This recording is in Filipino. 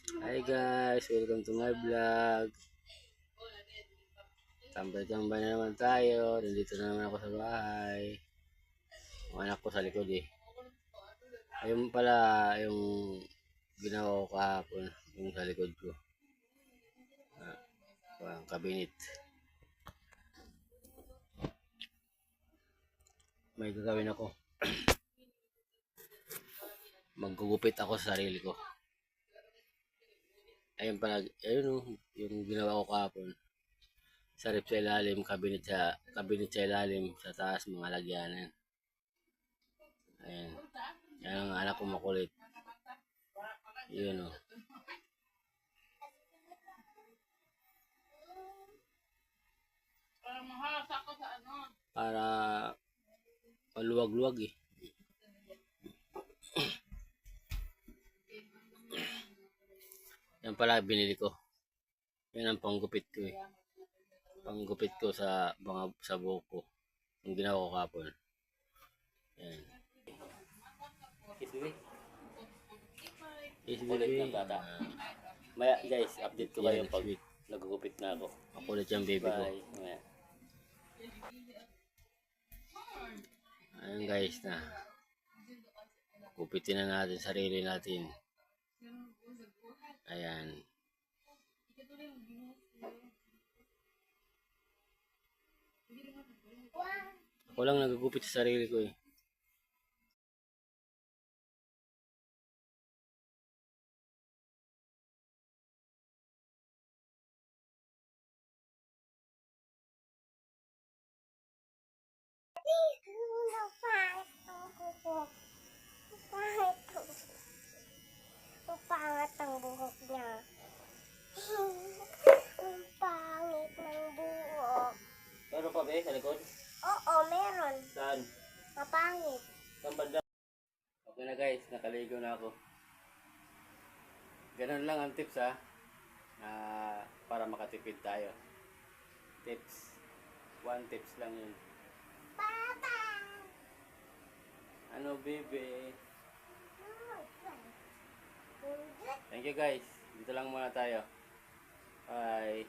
Hi guys, welcome to my vlog. Tambay-tambay na naman tayo. Nandito na naman ako sa bahay. Ang anak ko sa likod eh. Ayun pala yung ginawa ko kahapon. Yung sa likod ko. Ang kabinet. May gagawin ako. Maggugupit ako sa sarili ko. Ayun pala, ayun yung ginawa ko kahapon. Sa rep sa ilalim, kabinet sa ilalim, sa taas mga lagyanan. Ayan. Yan ang anak ko makulit. Yun o. Para maluwag-luwag eh. Yan pala binili ko. Yan ang panggupit ko eh. Panggupit ko sa mga sa buhok ko. Yung ginawa ko kapon. Yan. Kulit ng bata. Maya guys, update ko kayo pag nagugupit na ako. Makulit yung baby ko. Maya. Ayun guys na. Gupitin na natin sarili natin. Ayan. Ako lang nagugupit sa sarili ko eh. Pangit ang buhok niya. Ang pangit ng buhok. Meron pa ba sa likod? Oo, meron. Saan? Mapangit. Saan banda? Okay na guys, nakaligo na ako. Ganun lang ang tips ha. Para makatipid tayo. Tips. One tips lang yun. Papa! Ano bebe? Thank you guys. Dito lang muna tayo. Bye.